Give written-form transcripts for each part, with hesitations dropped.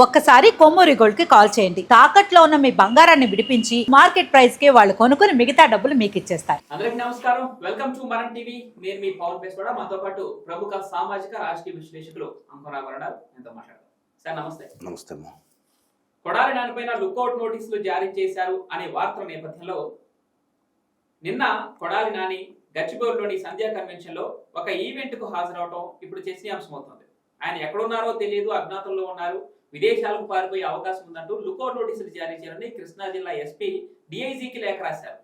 ఒక్కసారి కొమ్మూరి గోల్డ్ కి కాల్ చేయండి. తాకట్లో ఉన్న మీ బంగారాన్ని విడిపించి మార్కెట్ ప్రైస్ కి వాళ్ళు కొనుక్కుని మిగతా డబ్బులు మీకు ఇచ్చేస్తారు. అందరికీ నమస్కారం. వెల్కమ్ టు మనం టీవీ. నేను మీ పవన్ పేస్వాడ. మాతో పాటు ప్రముఖ సామాజిక రాజకీయ విశ్లేషకులు అంకురాభరణాలు ఎంతో మాట్లాడతారు. సార్ నమస్తే. నమస్తే. కొడాలి నానిపైన లుకౌట్ నోటీసులు జారీ చేశారు అనే వార్తల నేపథ్యంలో నిన్న కొడాలి నాని గచ్చిబౌలిలోని సంధ్యా కన్వెన్షన్ లో ఒక ఈవెంట్ కు హాజరవడం ఇప్పుడు చర్చనీయాంశమవుతుంది. ఆయన ఎక్కడున్నారో తెలియదు, అజ్ఞాతంలో ఉన్నారు, విదేశాలకు పారిపోయే అవకాశం ఉందంటూ లుకౌట్ నోటీసులు జారీ చేయాలని కృష్ణా జిల్లా ఎస్పీ డిఐజీకి లేఖ రాశారు.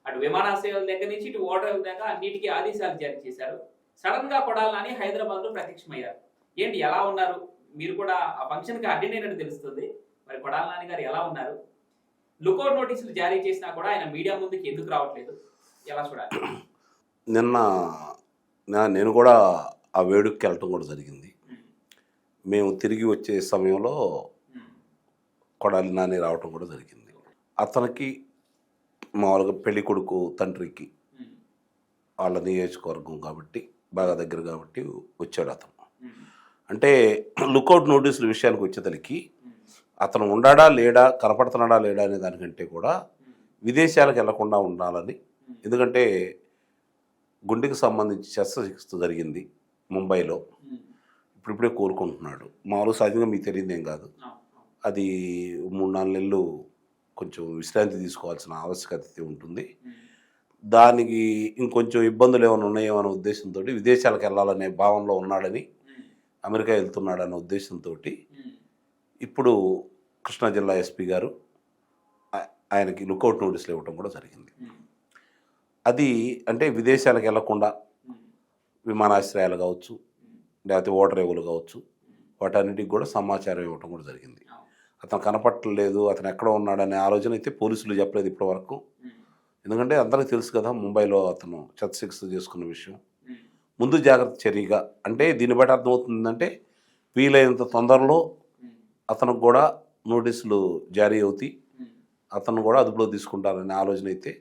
అటు విమానాశ్రయాల దగ్గర నుంచి ఇటు ఓడరేవుల దాకా అన్నిటికీ ఆదేశాలు జారీ చేశారు. సడన్ గా కొడాలి నాని హైదరాబాద్ లో ప్రత్యక్షమయ్యారు. ఏంటి ఎలా ఉన్నారు? మీరు కూడా ఆ ఫంక్షన్ కి అటెండ్ అయినట్టు తెలుస్తుంది. మరి కొడాలి నాని గారు ఎలా ఉన్నారు? లుకౌట్ నోటీసులు జారీ చేసినా కూడా ఆయన మీడియా ముందుకు ఎందుకు రావట్లేదు? ఎలా చూడాలి? నిన్న నేను కూడా ఆ వేడుకకి వెళ్ళటం కూడా జరిగింది. మేము తిరిగి వచ్చే సమయంలో కొడాలి నాని రావటం కూడా జరిగింది. అతనికి మామూలుగా పెళ్లి కొడుకు తండ్రికి వాళ్ళ నియోజకవర్గం కాబట్టి బాగా దగ్గర కాబట్టి వచ్చాడు అతను. అంటే లుకౌట్ నోటీసుల విషయానికి వచ్చేసరికి అతను ఉండాడా లేడా, కనపడుతున్నాడా లేడా అనే దానికంటే కూడా విదేశాలకు వెళ్లకుండా ఉండాలని. ఎందుకంటే గుండెకి సంబంధించి శస్త్రచికిత్స జరిగింది ముంబైలో, ఇప్పుడిప్పుడే కోరుకుంటున్నాడు. మామూలుగా సహజంగా మీకు తెలియదు ఏం కాదు, అది 3-4 నెలలు కొంచెం విశ్రాంతి తీసుకోవాల్సిన ఆవశ్యకత ఉంటుంది. దానికి ఇంకొంచెం ఇబ్బందులు ఏమైనా ఉన్నాయో అనే ఉద్దేశంతో విదేశాలకు వెళ్ళాలనే భావనలో ఉన్నాడని, అమెరికా వెళ్తున్నాడనే ఉద్దేశంతో ఇప్పుడు కృష్ణా జిల్లా ఎస్పీ గారు ఆయనకి లుకౌట్ నోటీసులు ఇవ్వటం కూడా జరిగింది. అది అంటే విదేశాలకు వెళ్లకుండా విమానాశ్రయాలు కావచ్చు, లేకపోతే ఓడరేవులు కావచ్చు, వాటన్నిటికి కూడా సమాచారం ఇవ్వటం కూడా జరిగింది. అతను కనపట్టలేదు, అతను ఎక్కడ ఉన్నాడనే ఆలోచన అయితే పోలీసులు చెప్పలేదు ఇప్పటి వరకు. ఎందుకంటే అందరికీ తెలుసు కదా ముంబైలో అతను శస్త్రచికిత్స చేసుకున్న విషయం. ముందు జాగ్రత్త చర్యగా అంటే దీన్ని బట్టి అర్థమవుతుందంటే వీలైనంత తొందరలో అతనికి కూడా నోటీసులు జారీ అవుతాయి, అతను కూడా అదుపులో తీసుకుంటారనే ఆలోచన అయితే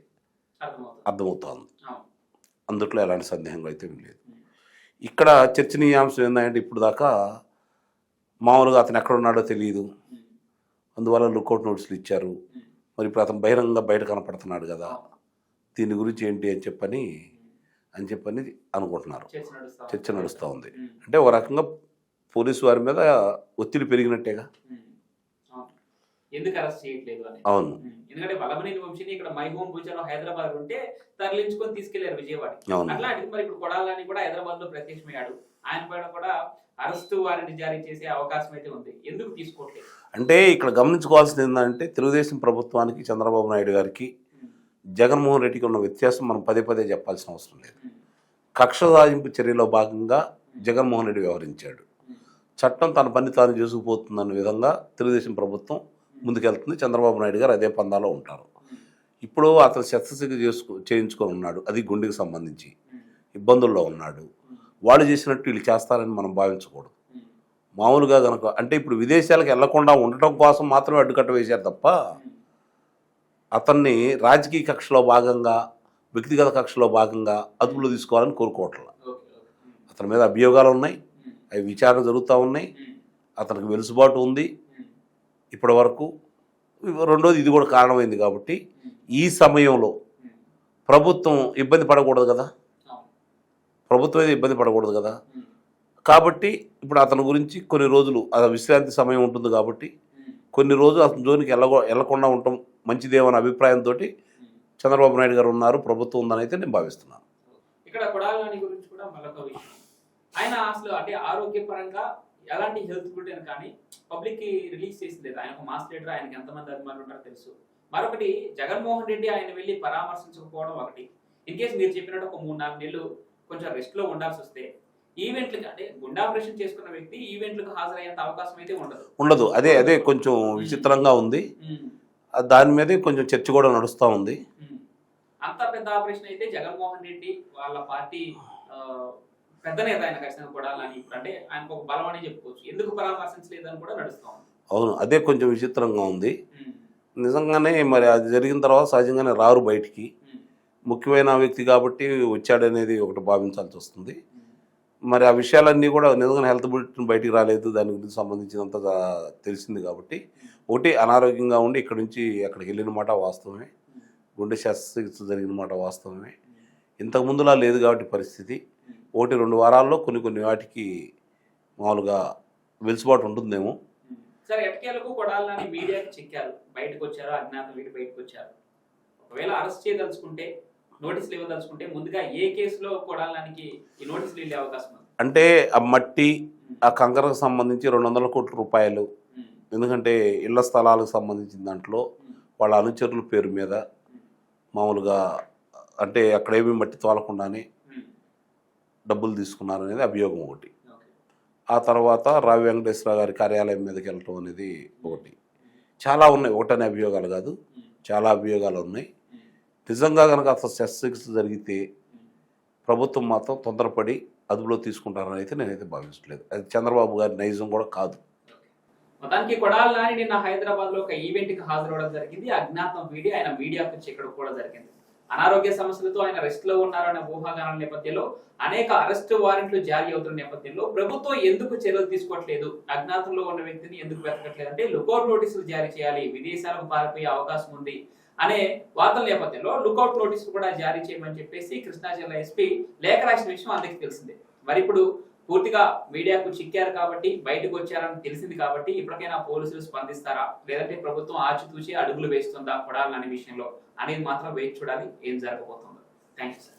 అర్థమవుతోంది. అందుట్లో ఎలాంటి సందేహంగా అయితే లేదు. ఇక్కడ చర్చనీయాంశం ఏంటంటే ఇప్పుడు దాకా మామూలుగా అతను ఎక్కడ ఉన్నాడో తెలియదు, అందువల్ల లుకౌట్ నోటీసులు ఇచ్చారు. మరి ఇప్పుడు అతను బహిరంగంగా బయట కనపడుతున్నాడు కదా, దీని గురించి ఏంటి అని చెప్పని అనుకుంటున్నారు. చర్చ నడుస్తూ ఉంది. అంటే ఒక రకంగా పోలీసు వారి మీద ఒత్తిడి పెరిగినట్టేగా. ఎందుకు అరెస్ట్ చేయట్లేదు అని. అవును. ఎందుకంటే వల్లభనేని వంశీని ఇక్కడ మై హోమ్ భూజలో హైదరాబాద్ ఉంటే తరలించుకొని తీసుకెళ్లారు విజయవాడ. అట్లాంటిది మరి ఇప్పుడు కొడాలి నాని కూడా హైదరాబాద్ లో ప్రత్యక్షమయ్యాడు. ఆయన పైన కూడా అరెస్టు వారెంట్ జారీ చేసే అవకాశం అయితే ఉంది. ఎందుకు తీసుకోవట్లేదు అంటే ఇక్కడ గమనించుకోవాల్సింది ఏంటంటే తెలుగుదేశం ప్రభుత్వానికి, చంద్రబాబు నాయుడు గారికి, జగన్మోహన్ రెడ్డికి ఉన్న వ్యత్యాసం మనం పదే పదే చెప్పాల్సిన అవసరం లేదు. కక్ష సాధింపు చర్యలో భాగంగా జగన్మోహన్ రెడ్డి వ్యవహరించాడు. చట్టం తన పని తాను చేసుకుపోతుందన్న విధంగా తెలుగుదేశం ప్రభుత్వం ముందుకెళ్తుంది. చంద్రబాబు నాయుడు గారు అదే పందాలో ఉంటారు. ఇప్పుడు అతను శస్త్రచికిత్స చేయించుకొని ఉన్నాడు, అది గుండెకి సంబంధించి ఇబ్బందుల్లో ఉన్నాడు. వాళ్ళు చేసినట్టు వీళ్ళు చేస్తారని మనం భావించకూడదు. మామూలుగా కనుక అంటే ఇప్పుడు విదేశాలకు వెళ్లకుండా ఉండటం కోసం మాత్రమే అడ్డుకట్ట వేశారు తప్ప అతన్ని రాజకీయ కక్షలో భాగంగా, వ్యక్తిగత కక్షలో భాగంగా అదుపులో తీసుకోవాలని కోరుకోవట్లేదు. అతని మీద అభియోగాలు ఉన్నాయి, అవి విచారణ జరుగుతూ ఉన్నాయి, అతనికి వెలుసుబాటు ఉంది ఇప్పటి వరకు. రెండోది ఇది కూడా కారణమైంది కాబట్టి ఈ సమయంలో ప్రభుత్వం ఇబ్బంది పడకూడదు కదా, కాబట్టి ఇప్పుడు అతని గురించి కొన్ని రోజులు అది విశ్రాంతి సమయం ఉంటుంది కాబట్టి కొన్ని రోజులు అతని జోలికి వెళ్లకుండా ఉండటం మంచిదేమన్న అభిప్రాయంతో చంద్రబాబు నాయుడు గారు ఉన్నారు, ప్రభుత్వం ఉందని అయితే నేను భావిస్తున్నాను. ఇక్కడ కొడాలి నాని గురించి కూడా మరొక విషయం, ఆయన అసలు అంటే ఆరోగ్యపరంగా ఎలాంటి హెల్త్ బులెటిన్ కానీ పబ్లిక్ కి రిలీజ్ చేసింది లేదు. ఆయన ఒక మాస్ లీడర్, ఆయనకి ఎంతమంది అభిమానులు ఉంటారో తెలుసు. మరొకటి జగన్మోహన్ రెడ్డి ఆయన వెళ్ళి పరామర్శించకపోవడం ఒకటి. ఇన్ కేసు మీరు చెప్పినట్టు ఒక 3-4 నెలలు కొంచెం రెస్ట్ లో ఉండాల్సి వస్తే ఈవెంట్లకి అంటే గుండె ఆపరేషన్ చేసుకున్న వ్యక్తి ఈవెంట్లకు హాజరయ్యేంత అవకాశం అయితే ఉండదు. అదే కొంచెం విచిత్రంగా ఉంది. దాని మీద కొంచెం చర్చ కూడా నడుస్తూ ఉంది. అంత పెద్ద ఆపరేషన్ అయితే జగన్మోహన్ రెడ్డి వాళ్ళ పార్టీ పెద్ద నేత ఆయన ఖచ్చితంగా కొడాలని, అంటే ఆయనకు ఒక బలం అని చెప్పుకోవచ్చు. ఎందుకు పరామర్శించలేదని కూడా నడుస్తూ ఉంది. అవును, అదే కొంచెం విచిత్రంగా ఉంది నిజంగానే. మరి అది జరిగిన తర్వాత సహజంగానే రారు బయటికి, ముఖ్యమైన వ్యక్తి కాబట్టి వచ్చాడనేది ఒకటి భావించాల్సి వస్తుంది. మరి ఆ విషయాలన్నీ కూడా నిజంగా హెల్త్ బులెటిన్ బయటికి రాలేదు, దాని గురించి సంబంధించినంత తెలిసింది కాబట్టి ఒకటి అనారోగ్యంగా ఉండి ఇక్కడ నుంచి అక్కడికి వెళ్ళిన మాట వాస్తవమే, గుండె శస్త్రచికిత్స జరిగిన మాట వాస్తవమే. ఇంతకుముందులా లేదు కాబట్టి పరిస్థితి 1-2 వారాల్లో కొన్ని వాటికి మామూలుగా వెలుసుబాటు ఉంటుందేమో. సరే, ఎట్టకేలకు కొడాలి నాని మీడియాకి చిక్కారు, బయటకు వచ్చారు, అజ్ఞాత వీడి బయటకు వచ్చారు. ఒకవేళ అరెస్ట్ చేయదలుచుకుంటే, నోటీసులు ఇవ్వదలుచుకుంటే ముందుగా ఏ కేసులో కొడాలి నానికి ఈ నోటీసులు వెళ్ళే అవకాశం ఉంది? అంటే ఆ మట్టి, ఆ కంకరకు సంబంధించి 200 కోట్ల రూపాయలు, ఎందుకంటే ఇళ్ల స్థలాలకు సంబంధించిన దాంట్లో వాళ్ళ అనుచరుల పేరు మీద మామూలుగా అంటే అక్కడేమీ మట్టి తోలకుండానే డబ్బులు తీసుకున్నారు అనేది అభియోగం ఒకటి. ఆ తర్వాత రావి వెంకటేశ్వర గారి కార్యాలయం మీదకి వెళ్ళటం అనేది ఒకటి. చాలా ఉన్నాయి, ఒకటనే అభియోగాలు కాదు, చాలా అభియోగాలు ఉన్నాయి. నిజంగా కనుక అసలు శస్త్రచికిత్స జరిగితే ప్రభుత్వం మాత్రం తొందరపడి అదుపులో తీసుకుంటారని అయితే నేనైతే భావించలేదు. అది చంద్రబాబు గారి నైజం కూడా కాదు. మొత్తానికి కొడాలి నాని నిన్న హైదరాబాద్ లో ఒక ఈవెంట్ కి హాజరవడం జరిగింది. అజ్ఞాతం వీడి ఆయన మీడియాకు చిక్కడం కూడా జరిగింది. అనారోగ్య సమస్యలతో ఆయన రెస్ట్ లో ఉన్నారనే ఊహాగానాల నేపథ్యంలో అనేక అరెస్ట్ వారెంట్లు జారీ అవుతున్న నేపథ్యంలో ప్రభుత్వం ఎందుకు చర్యలు తీసుకోవట్లేదు, అజ్ఞాతంలో ఉన్న వ్యక్తిని ఎందుకు వెతకట్లేదు అంటే లుకౌట్ నోటీసులు జారీ చేయాలి, విదేశాలకు పారిపోయే అవకాశం ఉంది అనే వార్తల నేపథ్యంలో లుకౌట్ నోటీసులు కూడా జారీ చేయమని చెప్పేసి కృష్ణా జిల్లా ఎస్పీ లేఖ రాసిన విషయం అందరికీ తెలిసిందే. మరి ఇప్పుడు పూర్తిగా మీడియాకు చిక్కారు కాబట్టి, బయటకు వచ్చారని తెలిసింది కాబట్టి ఇప్పటికైనా పోలీసులు స్పందిస్తారా, లేదంటే ప్రభుత్వం ఆచితూచి అడుగులు వేస్తుందా కొడాలి అనే విషయంలో అనేది మాత్రం వేచి చూడాలి ఏం జరగబోతుందో. Thank you.